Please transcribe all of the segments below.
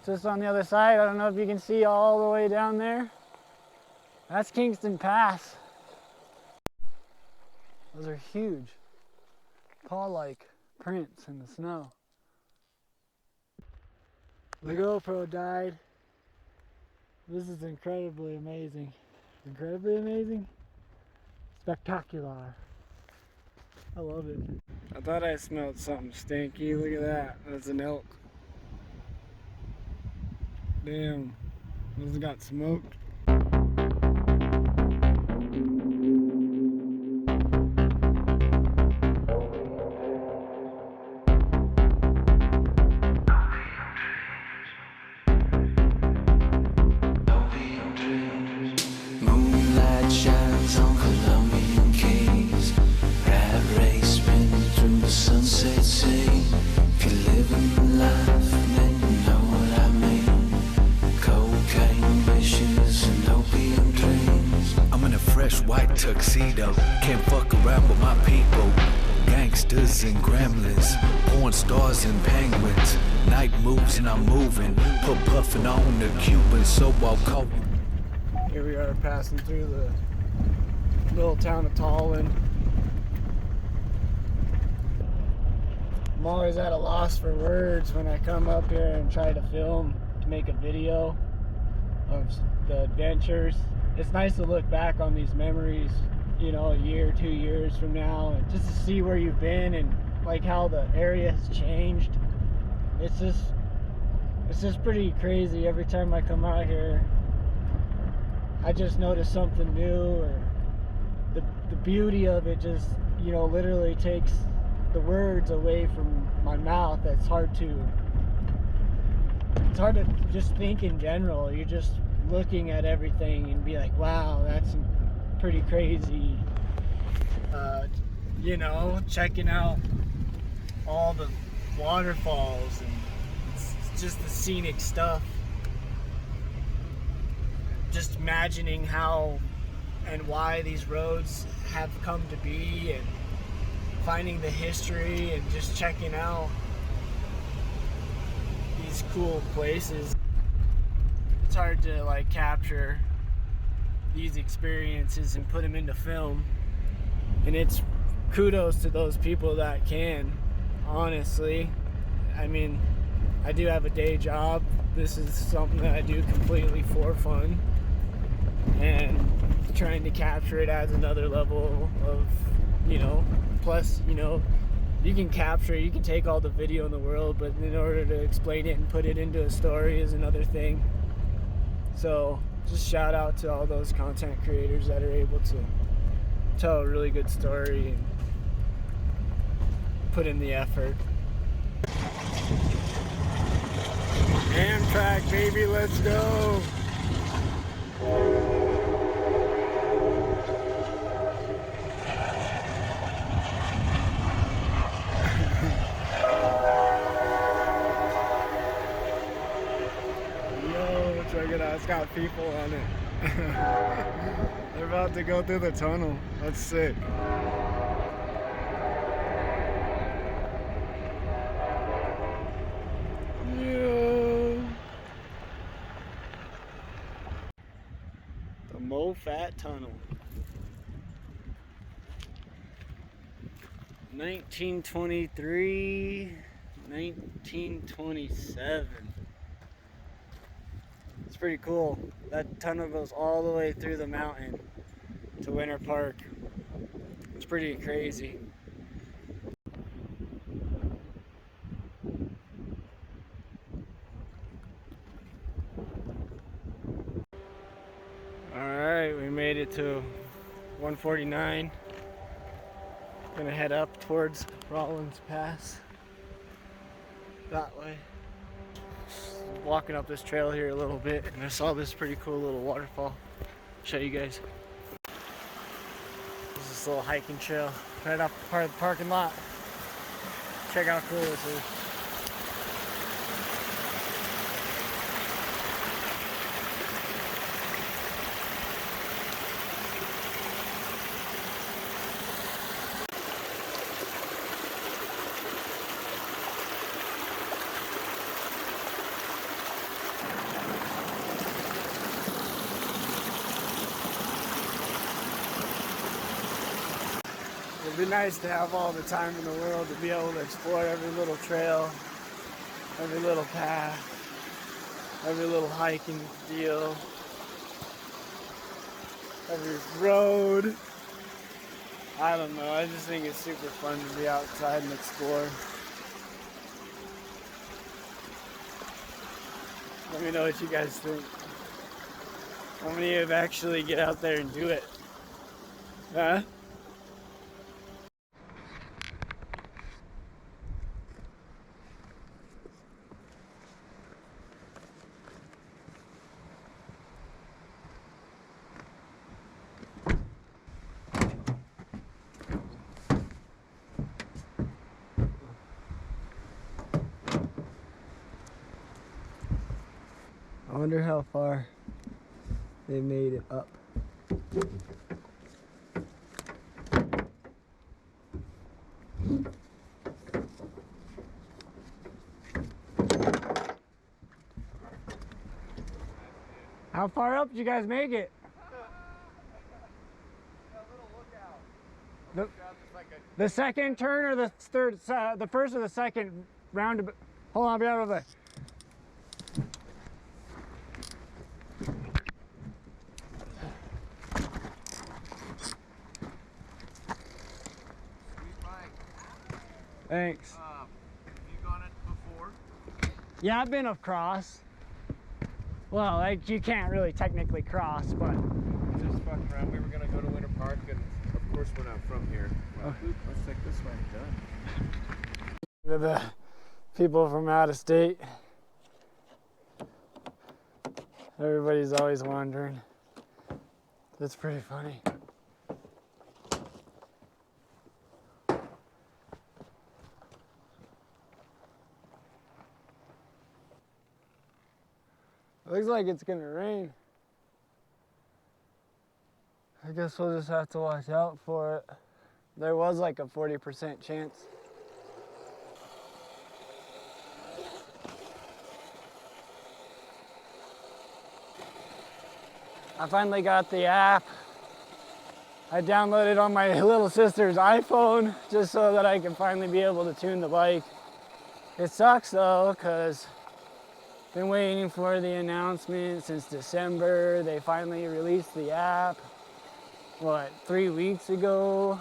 just on the other side. I don't know if you can see all the way down there. That's Kingston Pass. Those are huge, paw-like prints in the snow. The GoPro died. This is incredibly amazing. Incredibly amazing? Spectacular. I love it. I thought I smelled something stinky. Look at that. That's an elk. Damn. This got smoked. Moonlight shines on Colombian keys. Rat race spinning through the sunset sea. If you're living the life, then you know what I mean. Cocaine wishes and opium dreams. I'm in a fresh white tuxedo. Can't fuck around with my people. Gangsters and gremlins, porn stars and penguins. Night moves and I'm moving. Put puffin' on the Cuban, so I'll call you. Here we are passing through the little town of Tallinn. I'm always at a loss for words when I come up here and try to film, to make a video of the adventures. It's nice to look back on these memories, you know, a year, 2 years from now, and just to see where you've been and like how the area has changed. It's just pretty crazy. Every time I come out here, I just notice something new, or the beauty of it just, you know, literally takes the words away from my mouth. It's hard to just think in general. You're just looking at everything and be like, wow, that's pretty crazy. You know, checking out all the waterfalls and it's just the scenic stuff. Just imagining how and why these roads have come to be, and finding the history and just checking out these cool places. It's hard to like capture these experiences and put them into film, and it's kudos to those people that can, honestly. I mean, I do have a day job. This is something that I do completely for fun, and trying to capture it as another level of, you know, plus, you know, you can capture it, you can take all the video in the world, but in order to explain it and put it into a story is another thing. So just shout out to all those content creators that are able to tell a really good story and put in the effort. Amtrak, baby, let's go. Yo, check it out, it's got people on it. They're about to go through the tunnel. That's sick. Fat Tunnel. 1923, 1927. It's pretty cool. That tunnel goes all the way through the mountain to Winter Park. It's pretty crazy. Alright, we made it to 149. Gonna head up towards Rollins Pass. That way. Just walking up this trail here a little bit, and I saw this pretty cool little waterfall. Show you guys. This is this little hiking trail right off part of the parking lot. Check out how cool this is. be nice to have all the time in the world to be able to explore every little trail, every little path, every little hiking deal, every road. I don't know, I just think it's super fun to be outside and explore. Let me know what you guys think. How many of you actually get out there and do it? Huh? I wonder how far they made it up. How far up did you guys make it? The second turn or the third, the first or the second round? Hold on, I'll be out of the way. Thanks. Have you gone it before? Yeah, I've been across. Well, like you can't really technically cross, but Just fucking around. We were gonna go to Winter Park, and of course we're not from here. Well, let's take this way. Done. the people from out of state. Everybody's always wondering. That's pretty funny. Looks like it's gonna rain. I guess we'll just have to watch out for it. There was like a 40% chance. I finally got the app. I downloaded on my little sister's iPhone just so that I can finally be able to tune the bike. It sucks though, because been waiting for the announcement since December. They finally released the app, what, 3 weeks ago?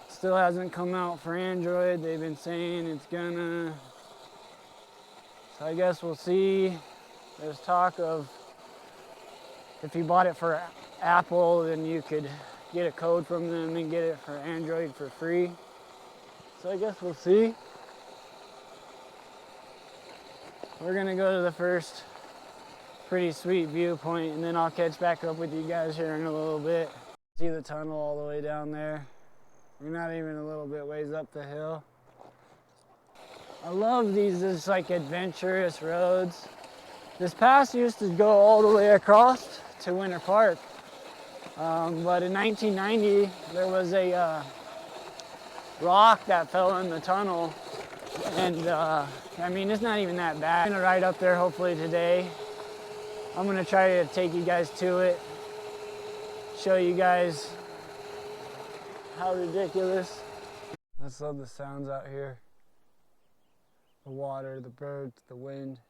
Still hasn't come out for Android. They've been saying it's gonna. So I guess we'll see. There's talk of if you bought it for Apple, then you could get a code from them and get it for Android for free. So I guess we'll see. We're gonna go to the first pretty sweet viewpoint, and then I'll catch back up with you guys here in a little bit. See the tunnel all the way down there. We're not even a little bit ways up the hill. I love these just like adventurous roads. This pass used to go all the way across to Winter Park. But in 1990, there was a rock that fell in the tunnel. And I mean, it's not even that bad. I'm gonna ride up there hopefully today. I'm gonna try to take you guys to it, show you guys how ridiculous. I just love the sounds out here. The water, the birds, the wind.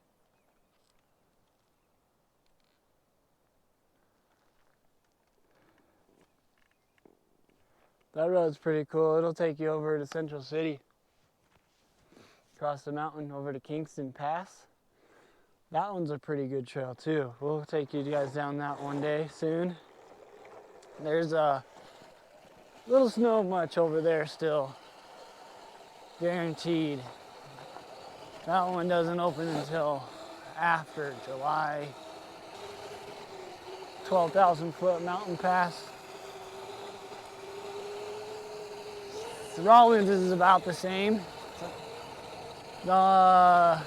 That road's pretty cool. It'll take you over to Central City. Across the mountain over to Kingston Pass. That one's a pretty good trail too. We'll take you guys down that one day soon. There's a little snow much over there still. Guaranteed. That one doesn't open until after July. 12,000 foot mountain pass. The Rollins is about the same. The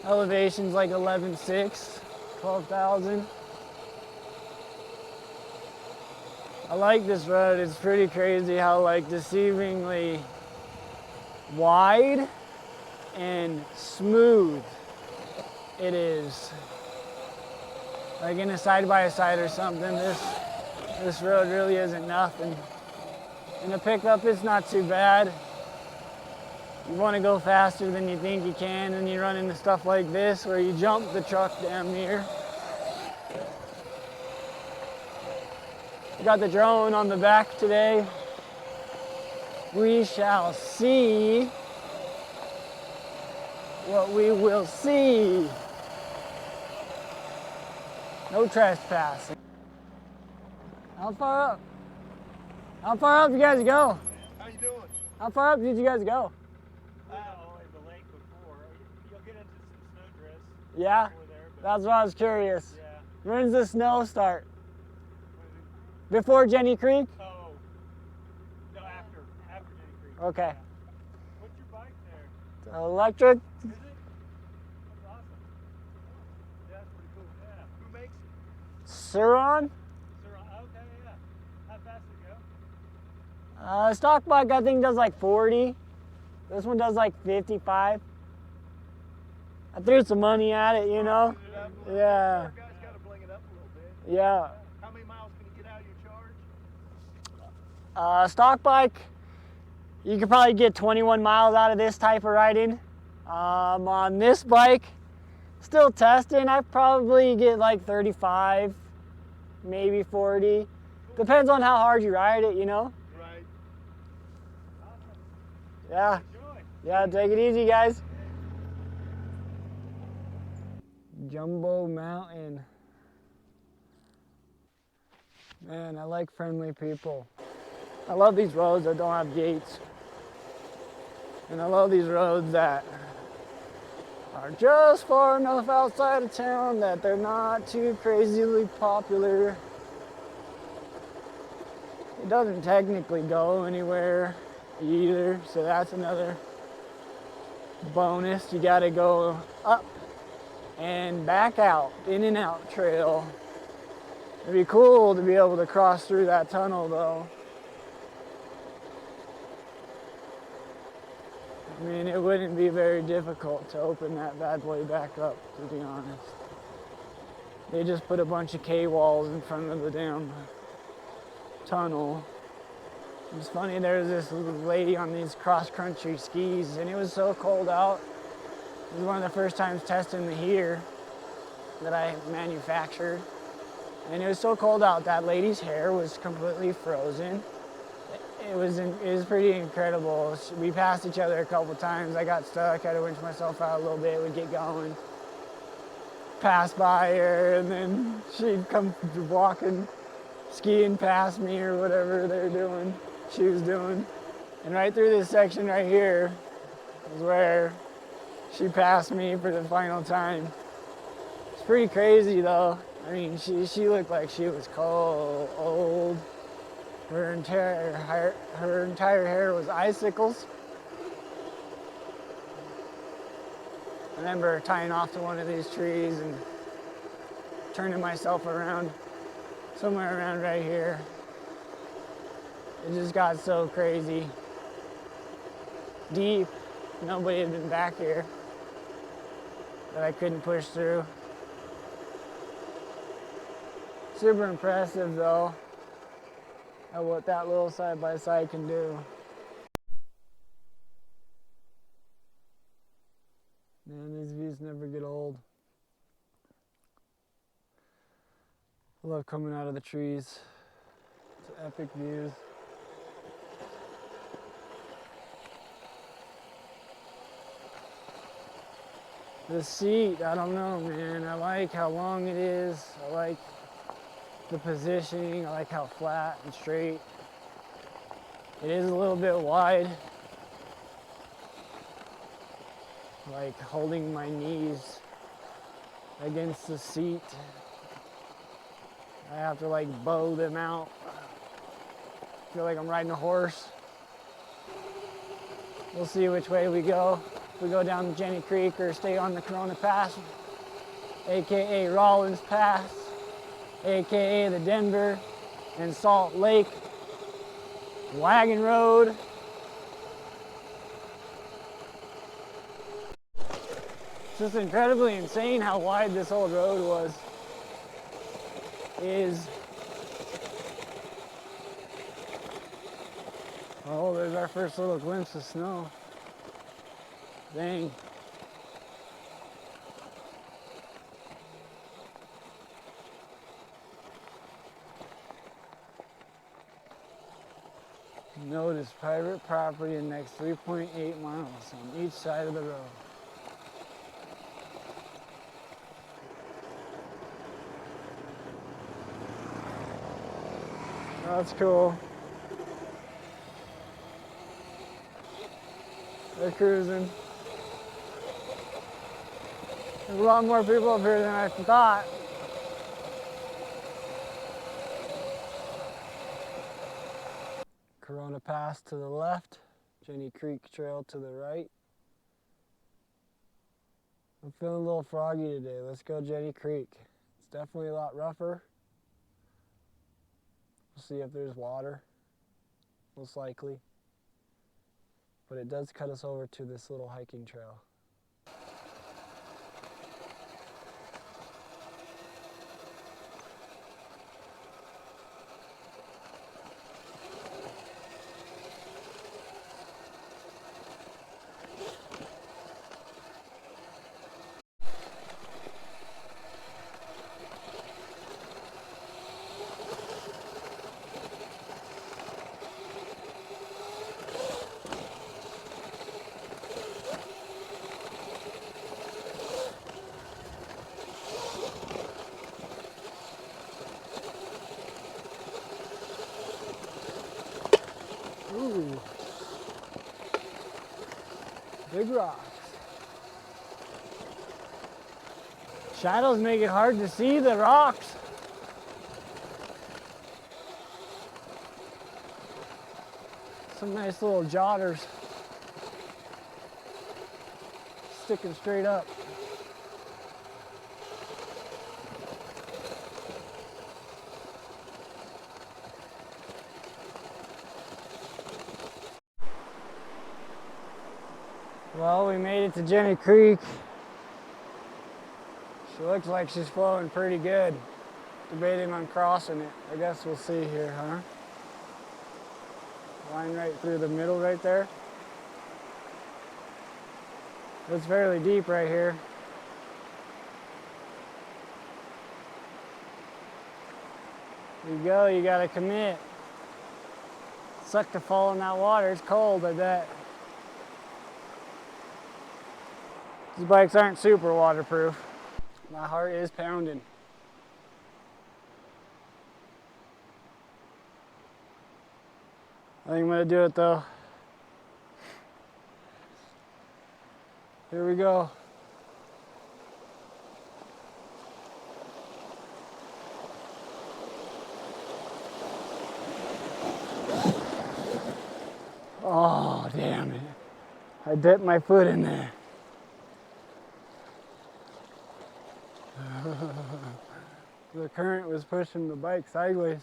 elevation's like 11,600, 12,000. I like this road. It's pretty crazy how like deceivingly wide and smooth it is. Like in a side-by-side or something, This road really isn't nothing. In a pickup, it's not too bad. You want to go faster than you think you can, and you run into stuff like this where you jump the truck damn near. Got the drone on the back today. We shall see what we will see. No trespassing. How far up? How far up you guys go? How you doing? How far up did you guys go? The lake before. You'll get into some snowdrifts. Yeah? Before there, but That's what I was curious. yeah. When's the snow start? Before Jenny Creek? Oh. No, after Jenny Creek. Okay. Yeah. What's your bike there? Electric? Is it? That's awesome. Yeah, that's pretty cool. Yeah. Who makes it? Surron? Surron. Okay, yeah. How fast does it go? Stock bike I think does like 40. This one does like 55. I threw some money at it, you know? Yeah. Guys gotta bling it up a little bit. Yeah. How many miles can you get out of your charge? Stock bike, you could probably get 21 miles out of this type of riding. On this bike, still testing, I probably get like 35, maybe 40. Depends on how hard you ride it, you know? Right. Yeah. Enjoy. Yeah, take it easy, guys. Jumbo Mountain. Man, I like friendly people. I love these roads that don't have gates. And I love these roads that are just far enough outside of town that they're not too crazily popular. It doesn't technically go anywhere either, so that's another bonus. You gotta go up and back out, in and out trail. It'd be cool to be able to cross through that tunnel though. I mean, it wouldn't be very difficult to open that bad boy back up, to be honest. They just put a bunch of K-walls in front of the damn tunnel. It's funny, there was this lady on these cross-country skis, and it was so cold out. It was one of the first times testing the heater that I manufactured. And it was so cold out, that lady's hair was completely frozen. It was pretty incredible. We passed each other a couple times. I got stuck, had to winch myself out a little bit, would get going. Pass by her, and then she'd come walking, skiing past me or whatever she was doing. And right through this section right here is where she passed me for the final time. It's pretty crazy though. I mean, she looked like she was cold, old. Her entire hair was icicles. I remember tying off to one of these trees and turning myself around, somewhere around right here. It just got so crazy. Deep. Nobody had been back here that I couldn't push through. Super impressive though, at what that little side-by-side can do. Man, these views never get old. I love coming out of the trees. It's epic views. The seat, I don't know, man. I like how long it is. I like the positioning. I like how flat and straight. It is a little bit wide. Like holding my knees against the seat. I have to like bow them out. I feel like I'm riding a horse. We'll see which way we go. If we go down the Jenny Creek or stay on the Corona Pass, aka Rollins Pass, aka the Denver and Salt Lake Wagon Road. It's just incredibly insane how wide this old road was. Oh, there's our first little glimpse of snow. Dang. Notice private property in next 3.8 miles on each side of the road. That's cool. They're cruising. There's a lot more people up here than I thought. Corona Pass to the left, Jenny Creek Trail to the right. I'm feeling a little froggy today. Let's go Jenny Creek. It's definitely a lot rougher. We'll see if there's water, most likely. But it does cut us over to this little hiking trail. Ooh. Big rocks. Shadows make it hard to see the rocks. Some nice little jotters. Sticking straight up. Well, we made it to Jenny Creek. She looks like she's flowing pretty good. Debating on crossing it. I guess we'll see here, huh? Line right through the middle right there. It's fairly deep right here. There you go, you gotta commit. Suck to fall in that water, it's cold, I bet. These bikes aren't super waterproof. My heart is pounding. I think I'm gonna do it though. Here we go. Oh, damn it. I dipped my foot in there. The current was pushing the bike sideways.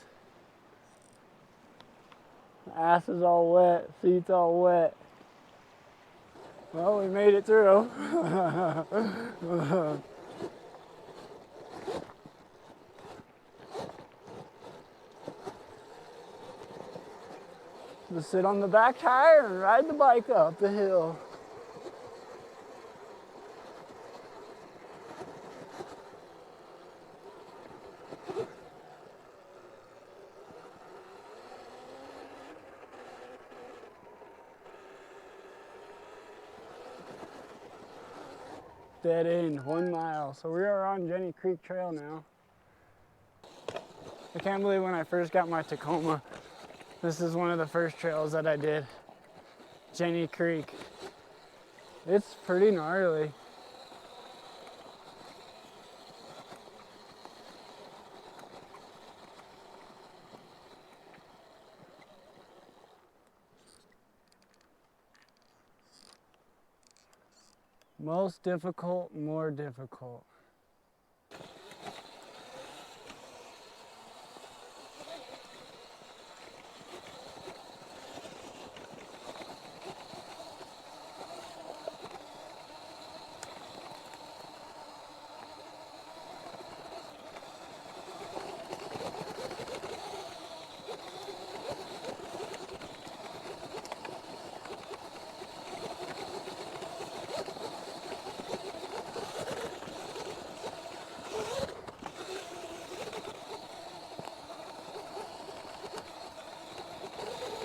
The ass is all wet, seat's all wet. Well, we made it through. Just sit on the back tire and ride the bike up the hill. Dead end, 1 mile. So we are on Jenny Creek Trail now. I can't believe when I first got my Tacoma, this is one of the first trails that I did. Jenny Creek. It's pretty gnarly. Most difficult, more difficult.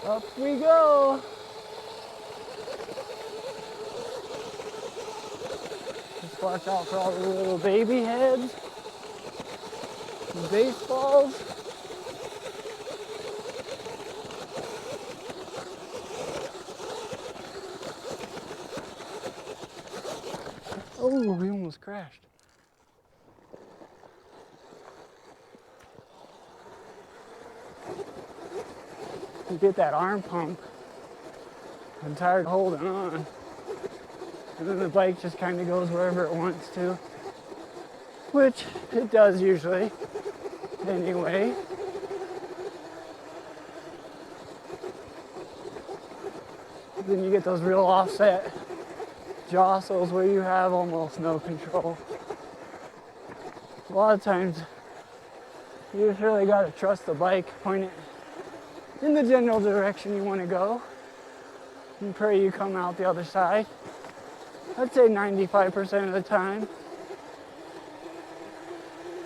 Up we go. Just watch out for all the little baby heads, baseballs. Oh, we almost crashed. You get that arm pump. I'm tired of holding on. And then the bike just kind of goes wherever it wants to. Which it does usually. Anyway. Then you get those real offset jostles where you have almost no control. A lot of times you just really got to trust the bike, point it in the general direction you want to go, and pray you come out the other side. I'd say 95% of the time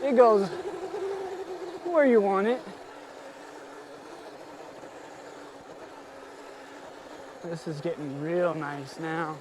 it goes where you want it. This is getting real nice now.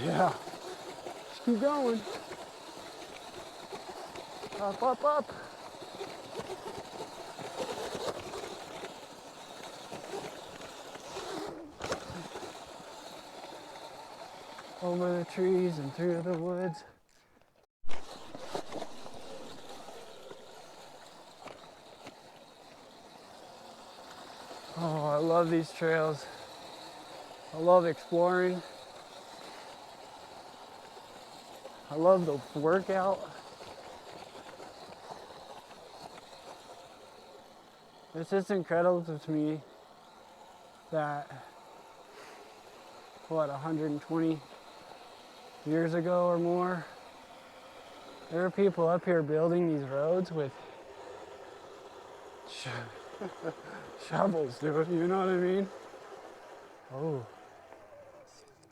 Yeah, just keep going. Up, up, up. Over the trees and through the woods. Oh, I love these trails. I love exploring. I love the workout. It's just incredible to me that, 120 years ago or more, there were people up here building these roads with shovels, dude, you know what I mean? Oh,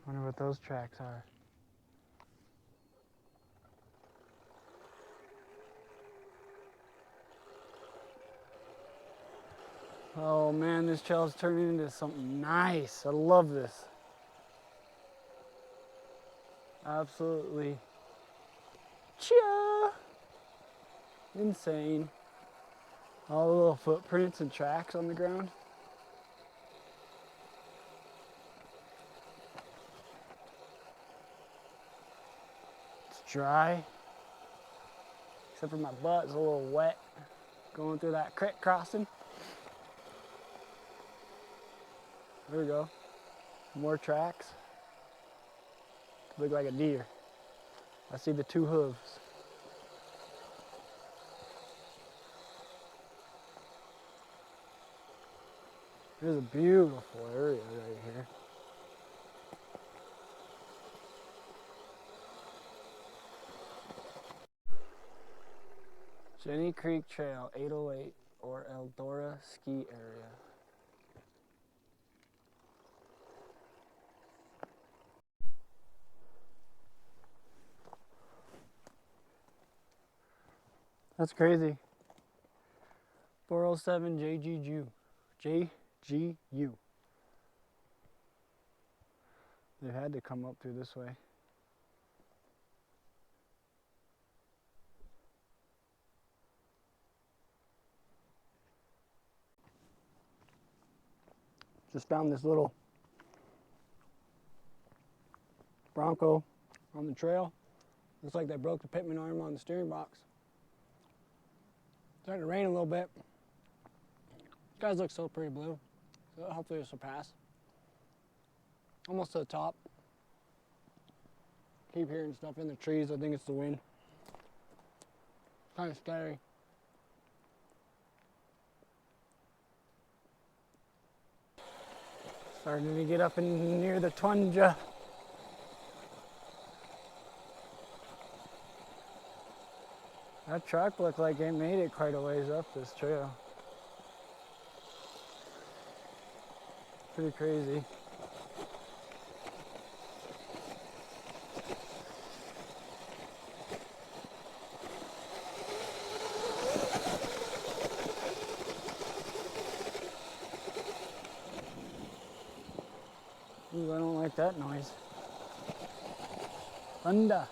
wonder what those tracks are. Oh man, this trail's turning into something nice. I love this. Absolutely. Chia! Insane. All the little footprints and tracks on the ground. It's dry. Except for my butt is a little wet going through that creek crossing. There we go. More tracks. Look like a deer. I see the two hooves. There's a beautiful area right here. Jenny Creek Trail, 808, or Eldora Ski Area. That's crazy. 407 JGU. They had to come up through this way. Just found this little Bronco on the trail. Looks like they broke the pitman arm on the steering box. Starting to rain a little bit. Skies look so pretty blue. So hopefully this will pass. Almost to the top. Keep hearing stuff in the trees. I think it's the wind. Kind of scary. Starting to get up in near the tundra. That truck looked like it made it quite a ways up this trail. Pretty crazy. Ooh, I don't like that noise. Thunder.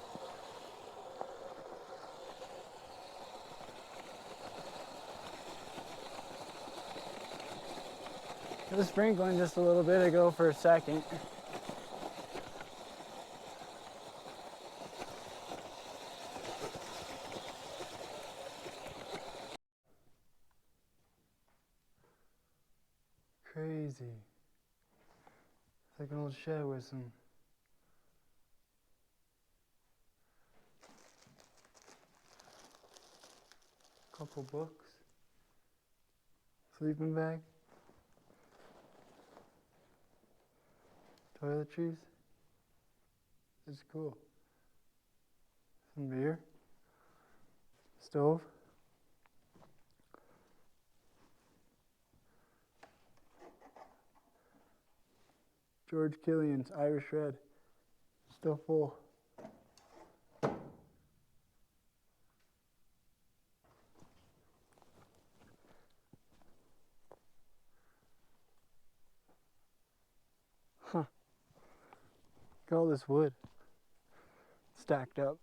It was sprinkling just a little bit ago for a second. Crazy. It's like an old shed with some couple books, sleeping bag, toiletries. It's cool. Some beer, stove. George Killian's Irish Red, still full. Huh. Look at all this wood stacked up.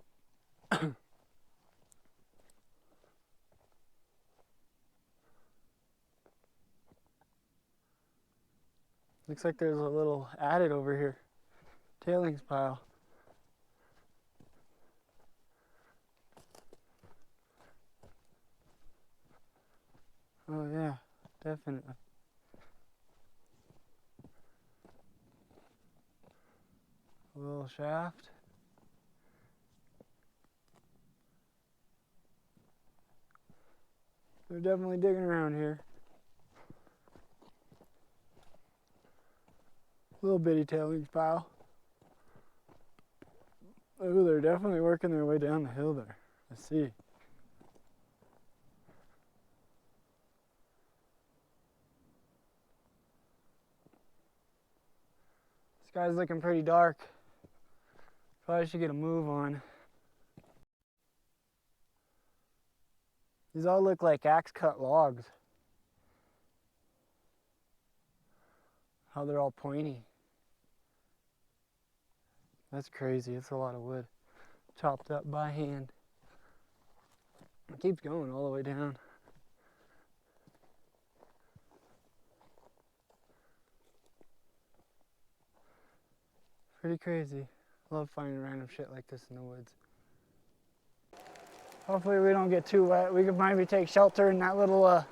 Looks like there's a little adit over here. Tailings pile. Oh yeah, definitely. A little shaft. They're definitely digging around here. Little bitty tailings pile. Oh, they're definitely working their way down the hill there. I see. Sky's looking pretty dark. Probably should get a move on. These all look like axe cut logs. How they're all pointy. That's crazy. It's a lot of wood chopped up by hand. It keeps going all the way down. Pretty crazy. Love finding random shit like this in the woods. Hopefully we don't get too wet. We could maybe take shelter in that little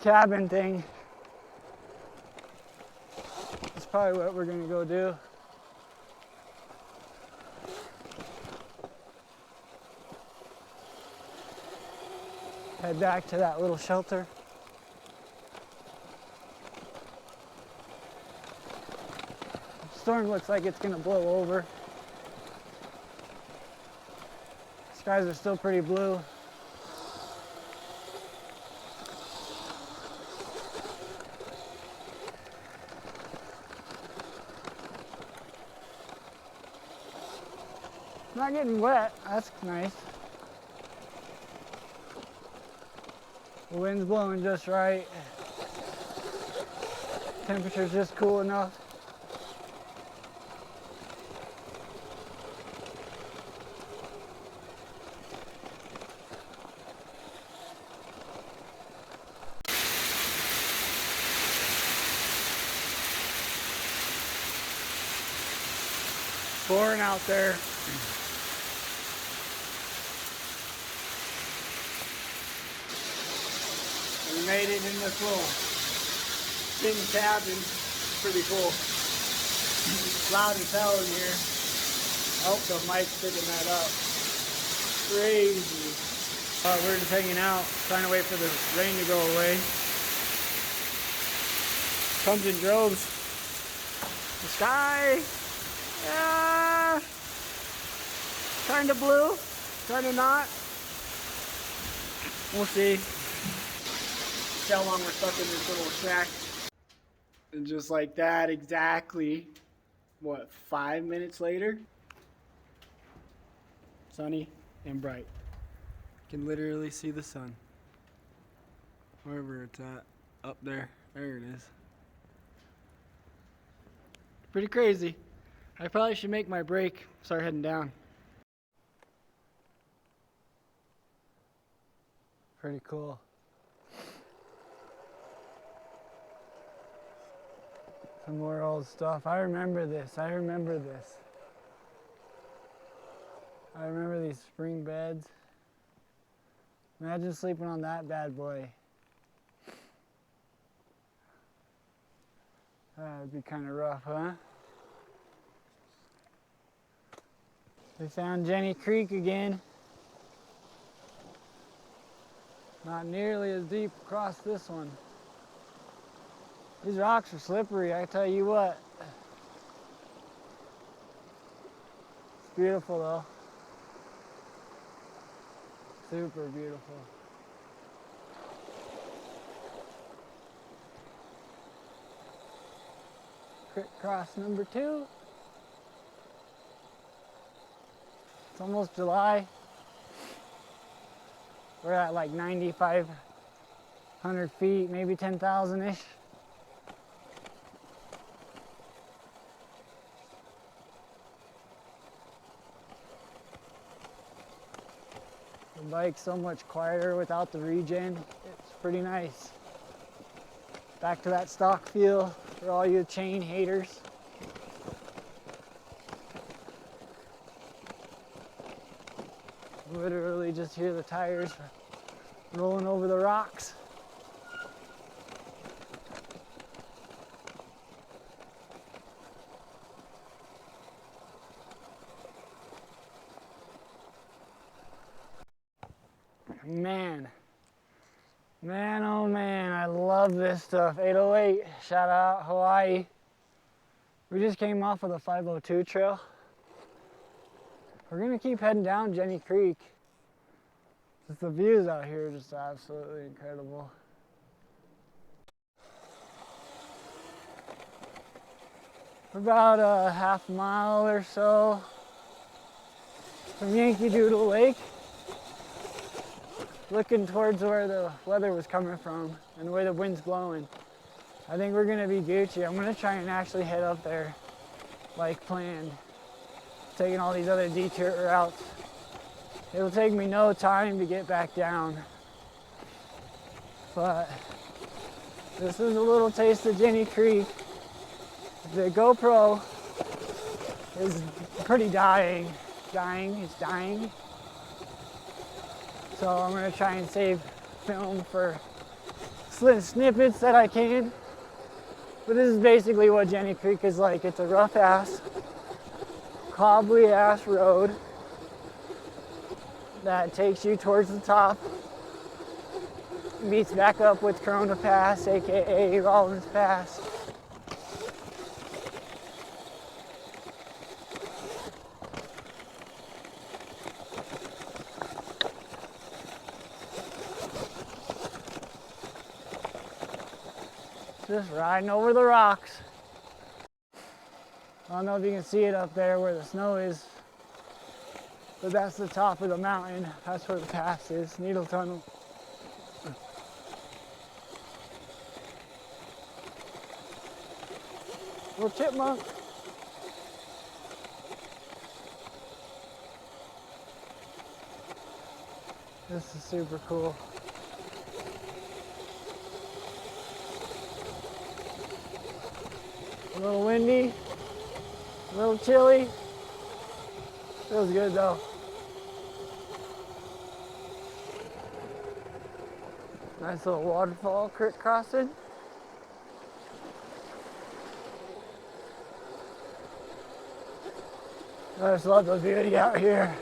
cabin thing. That's probably what we're gonna go do. Head back to that little shelter. The storm looks like it's gonna blow over. Skies are still pretty blue. Not getting wet, that's nice. The wind's blowing just right. Temperature's just cool enough. Pouring out there. We made it in this little tin cabin. Pretty cool. It's loud as hell in here. I hope the mic's picking that up. Crazy. We're just hanging out, trying to wait for the rain to go away. Comes in droves. The sky, yeah, kind of blue. Kinda not. We'll see. See how long we're stuck in this little shack. And just like that, exactly, what, 5 minutes later? Sunny and bright. Can literally see the sun. Wherever it's at. Up there. There it is. Pretty crazy. I probably should make my break, start heading down. Pretty cool. Some more old stuff. I remember this. I remember this. I remember these spring beds. Imagine sleeping on that bad boy. That would be kind of rough, huh? We found Jenny Creek again. Not nearly as deep across this one. These rocks are slippery, I tell you what. It's beautiful though. Super beautiful. Cross number 2. It's almost July. We're at like 9,500 feet, maybe 10,000-ish. The bike's so much quieter without the regen. It's pretty nice. Back to that stock feel for all you chain haters. Literally just hear the tires rolling over the rocks. Man, oh man, I love this stuff. 808, shout out Hawaii. We just came off of the 502 trail. We're gonna keep heading down Jenny Creek. Just the views out here are just absolutely incredible. We're about a half mile or so from Yankee Doodle Lake, looking towards where the weather was coming from and where the wind's blowing. I think we're gonna be Gucci. I'm gonna try and actually head up there like planned, taking all these other detour routes. It'll take me no time to get back down, but this is a little taste of Jenny Creek. The GoPro is pretty dying. It's dying. So I'm gonna try and save film for snippets that I can. But this is basically what Jenny Creek is like. It's a rough ass, cobbly ass road that takes you towards the top, meets back up with Corona Pass, aka Rollins Pass. Just riding over the rocks. I don't know if you can see it up there where the snow is, but that's the top of the mountain. That's where the pass is, Needle Tunnel. Little chipmunk. This is super cool. A little windy, a little chilly. Feels good though. Nice little waterfall creek crossing. I just love the beauty out here.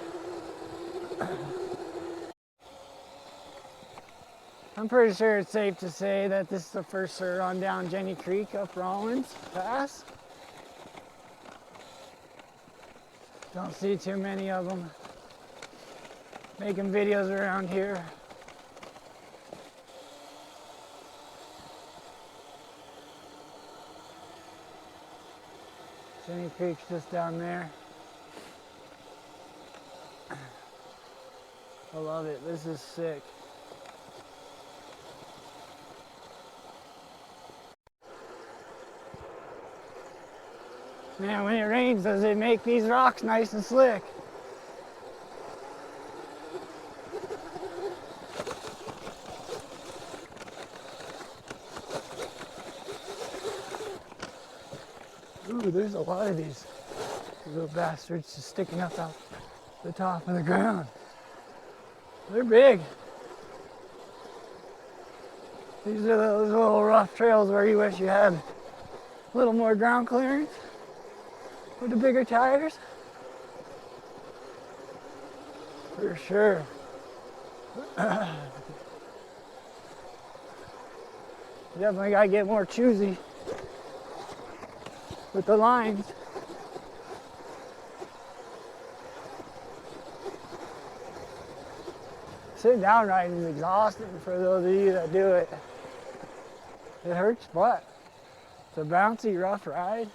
I'm pretty sure it's safe to say that this is the first Surron down Jenny Creek up Rollins Pass. Don't see too many of them. making videos around here. Yankee Creek's just down there. I love it. This is sick. Man, when it rains, does it make these rocks nice and slick? Ooh, there's a lot of these little bastards just sticking up out the top of the ground. They're big. These are those little rough trails where you wish you had a little more ground clearance with the bigger tires. For sure. Definitely gotta get more choosy with the lines. Sitting down riding is exhausting for those of you that do it. It hurts, but it's a bouncy, rough ride.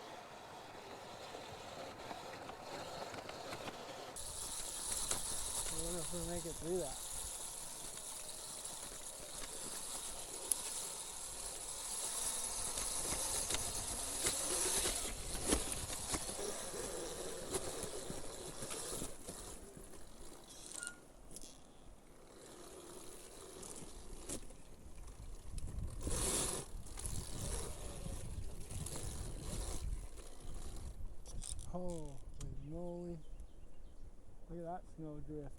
I wonder if we'll make it through that. Holy moly. Look at that snow drift.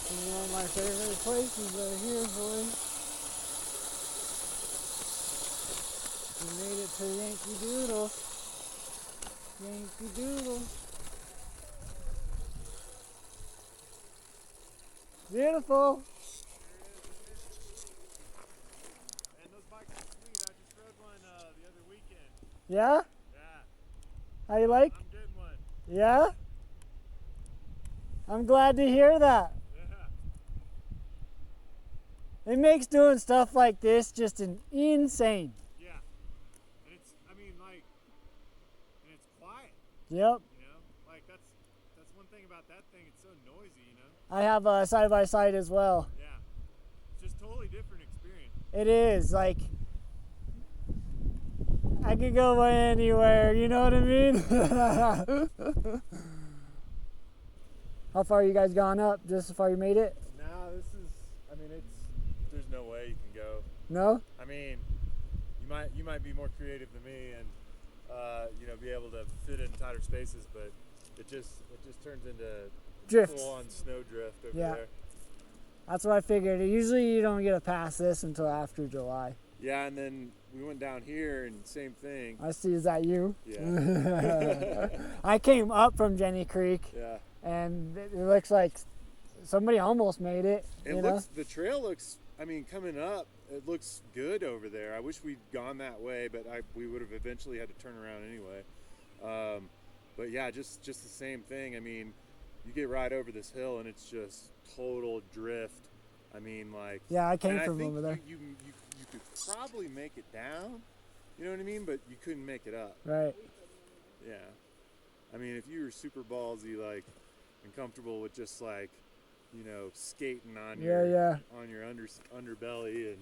One of my favorite places right here, boys. We made it to Yankee Doodle. Yankee Doodle. Beautiful. Yeah? Yeah. How you like? I'm getting one. Yeah? I'm glad to hear that. Yeah. It makes doing stuff like this just insane. Yeah. And it's, I mean, like, and it's quiet. Yep. You know? Like, that's one thing about that thing. It's so noisy, you know? I have a side-by-side as well. Yeah. It's just totally different experience. It is, like, I could go anywhere, you know what I mean? How far you guys gone up? Just as far you made it? No, this is, I mean, there's no way you can go. No? I mean, you might be more creative than me and, you know, be able to fit in tighter spaces, but it just turns into Drifts. full-on snow drift over Yeah. there. That's what I figured. Usually you don't get to pass this until after July. Yeah, and then we went down here and same thing. I see, is that you? Yeah. I came up from Jenny Creek. Yeah. And it looks like somebody almost made it. The trail looks, I mean, coming up, it looks good over there. I wish we'd gone that way, but we would have eventually had to turn around anyway. But yeah, just the same thing. I mean, you get right over this hill and it's just total drift. I mean, like, yeah, I came from over there. You could probably make it down, you know what I mean? But you couldn't make it up. Right. Yeah. I mean, if you were super ballsy, like, and comfortable with just like, you know, skating on your underbelly and,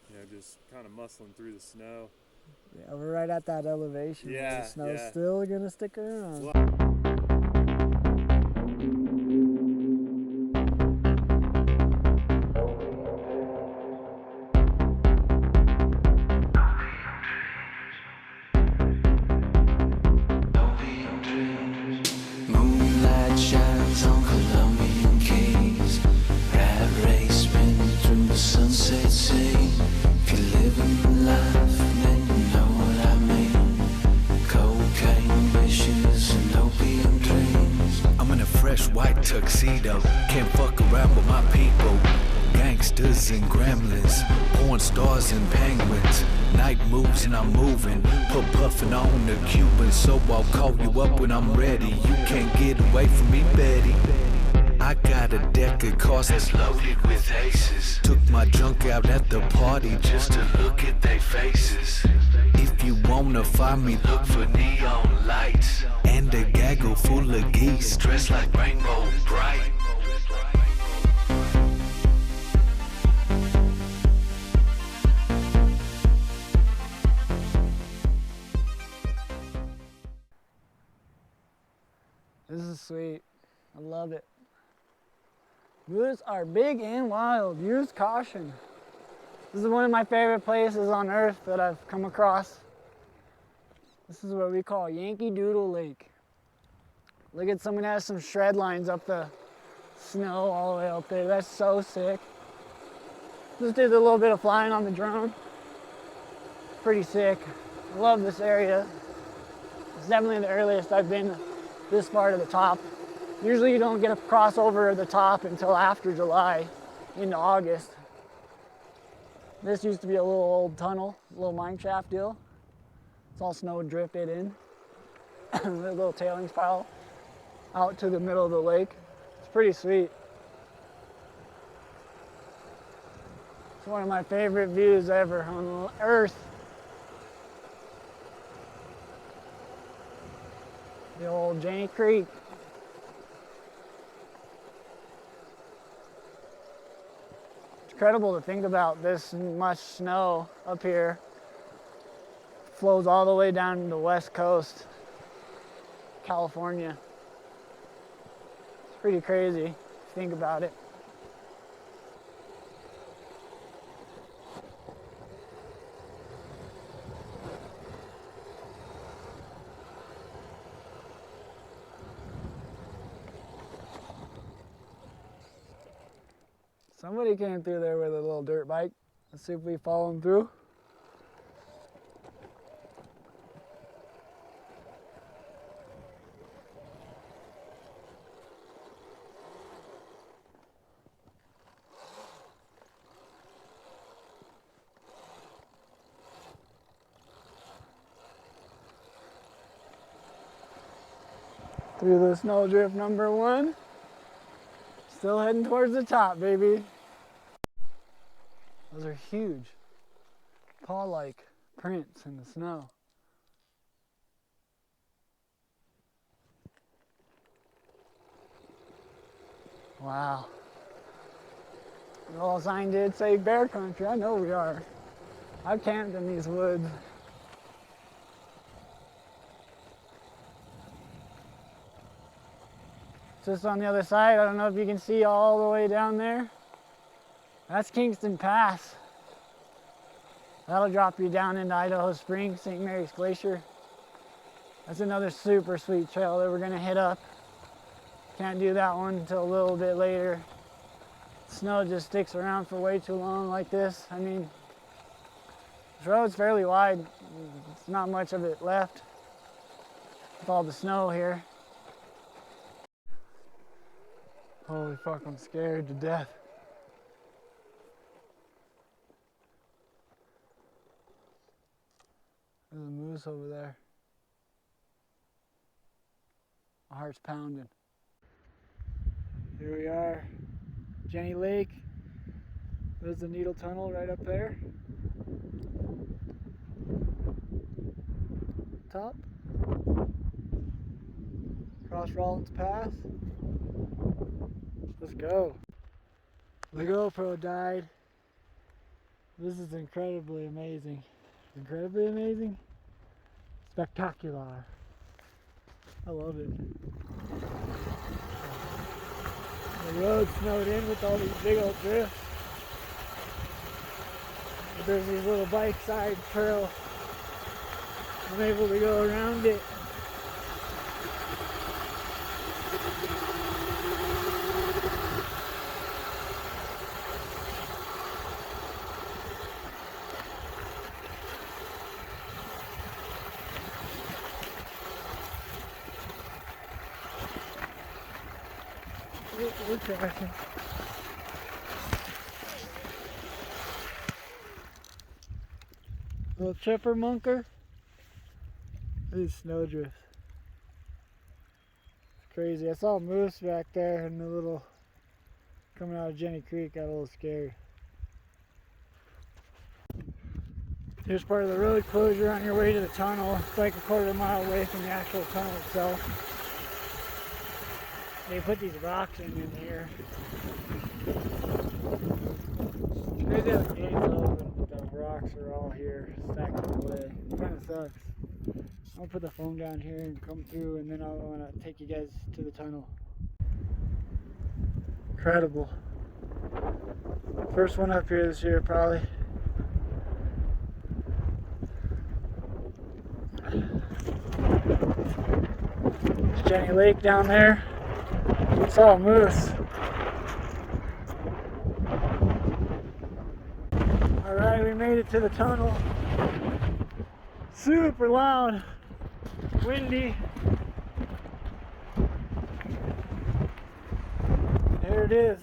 you know, just kind of muscling through the snow. Yeah, we're right at that elevation. Yeah, the snow's yeah. still gonna stick around. Well, Moonlight shines on Colombian keys. Rat race spinning through the sunset scene. If you're living life, then you know what I mean. Cocaine wishes and opium dreams. I'm in a fresh white tuxedo. Can't fuck around with my people. Gangsters and gremlins, porn stars and penguins. Night moves and I'm moving, put puffin' on the Cuban. So I'll call you up when I'm ready. You can't get away from me, Betty. I got a deck of cards that's loaded with aces. Took my junk out at the party just to look at their faces. If you wanna find me, look for neon lights and a gaggle full of geese dressed like Rainbow Bright. This is sweet. I love it. Woods are big and wild. Use caution. This is one of my favorite places on earth that I've come across. This is what we call Yankee Doodle Lake. Look at someone has some shred lines up the snow all the way up there. That's so sick. Just did a little bit of flying on the drone. Pretty sick. I love this area. It's definitely the earliest I've been this far to the top. Usually you don't get a crossover the top until after July into August. This used to be a little old tunnel, a little mine shaft deal. It's all snow drifted in. A little tailings pile out to the middle of the lake. It's pretty sweet. It's one of my favorite views ever on earth. The old Jenny Creek. It's incredible to think about this much snow up here. Flows all the way down to the west coast, California. It's pretty crazy if you think about it. Somebody came through there with a little dirt bike. Let's see if we follow him through. Through the snowdrift number 1. Still heading towards the top, baby. Those are huge, paw-like prints in the snow. Wow. The little sign did say bear country. I know we are. I've camped in these woods. Just on the other side, I don't know if you can see all the way down there. That's Kingston Pass. That'll drop you down into Idaho Springs, St. Mary's Glacier. That's another super sweet trail that we're gonna hit up. Can't do that one until a little bit later. Snow just sticks around for way too long like this. I mean, this road's fairly wide. There's not much of it left with all the snow here. Holy fuck, I'm scared to death. There's a moose over there. My heart's pounding. Here we are, Jenny Lake. There's the Needle Tunnel right up there. Top. Across Rollins Pass. Let's go. The GoPro died. This is incredibly amazing. Incredibly amazing. Spectacular. I love it. The road snowed in with all these big old drifts. But there's these little bike side trails. I'm able to go around it. We're crashing. Little chipper munker. These snowdrifts. It's crazy. I saw a moose back there and the little coming out of Jenny Creek. Got a little scared. Here's part of the road closure on your way to the tunnel. It's like a quarter-mile away from the actual tunnel itself. They put these rocks in here. Crazy how the gate's open, but the rocks are all here, stacked in the way. Kind of sucks. I'll put the phone down here and come through, and then I want to take you guys to the tunnel. Incredible. First one up here this year, probably. There's Jenny Lake down there. Saw a moose. Alright, we made it to the tunnel. Super loud, windy. There it is.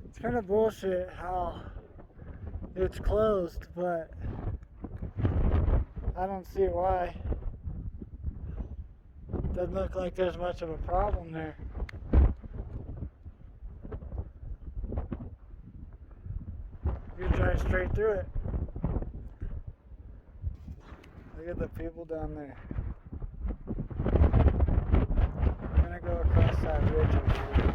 It's kind of bullshit how it's closed, but I don't see why. Doesn't look like there's much of a problem there. You can drive straight through it. Look at the people down there. I'm gonna go across that ridge over here.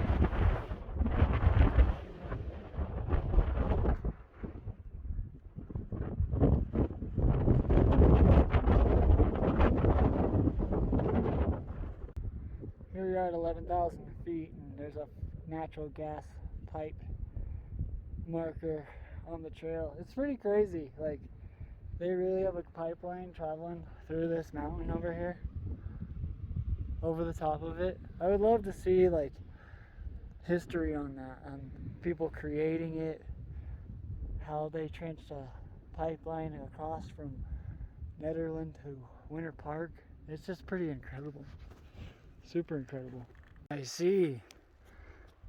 Here we are at 11,000 feet, and there's a natural gas pipe marker on the trail. It's pretty crazy. Like, they really have a pipeline traveling through this mountain over here, over the top of it. I would love to see like history on that, and people creating it, how they trenched a pipeline across from Netherland to Winter Park. It's just pretty incredible. Super incredible. I see.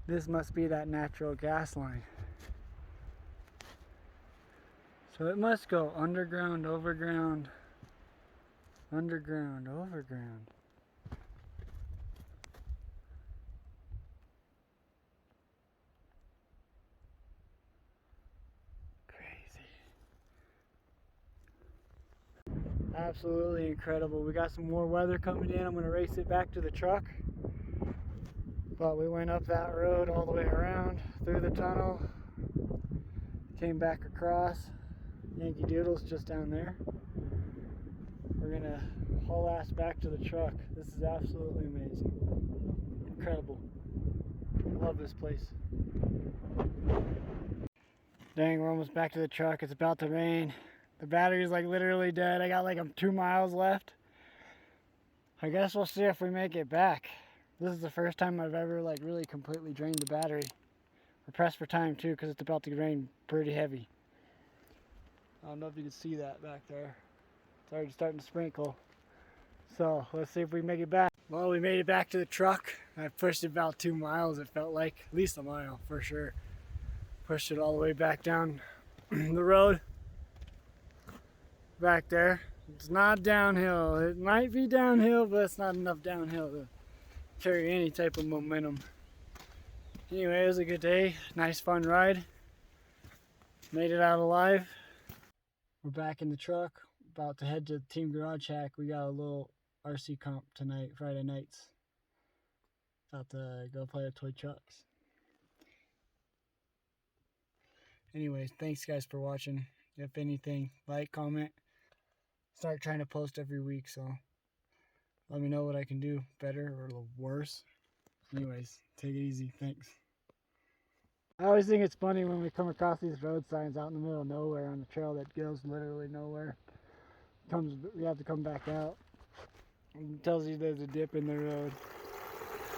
This must be that natural gas line. So it must go underground, overground, underground, overground. Crazy. Absolutely incredible. We got some more weather coming in. I'm going to race it back to the truck. But we went up that road all the way around, through the tunnel, came back across. Yankee Doodle's just down there. We're going to haul ass back to the truck. This is absolutely amazing. Incredible. Love this place. Dang, we're almost back to the truck. It's about to rain. The battery's like literally dead. I got like 2 miles left. I guess we'll see if we make it back. This is the first time I've ever like really completely drained the battery. We're pressed for time too because it's about to rain pretty heavy. I don't know if you can see that back there. It's already starting to sprinkle. So let's see if we make it back. Well, we made it back to the truck. I pushed it about 2 miles, it felt like. At least a mile for sure. Pushed it all the way back down the road. Back there. It's not downhill. It might be downhill, but it's not enough downhill to carry any type of momentum. Anyway, it was a good day. Nice fun ride. Made it out alive. We're back in the truck. About to head to Team Garage Hack. We got a little RC comp tonight, Friday nights. About to go play with toy trucks. Anyways, thanks guys for watching. If anything, like, comment. Start trying to post every week, so let me know what I can do better or a little worse. Anyways, take it easy. Thanks. I always think it's funny when we come across these road signs out in the middle of nowhere on the trail that goes literally nowhere. We have to come back out. It tells you there's a dip in the road.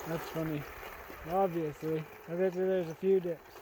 That's funny. Obviously. I bet you there's a few dips.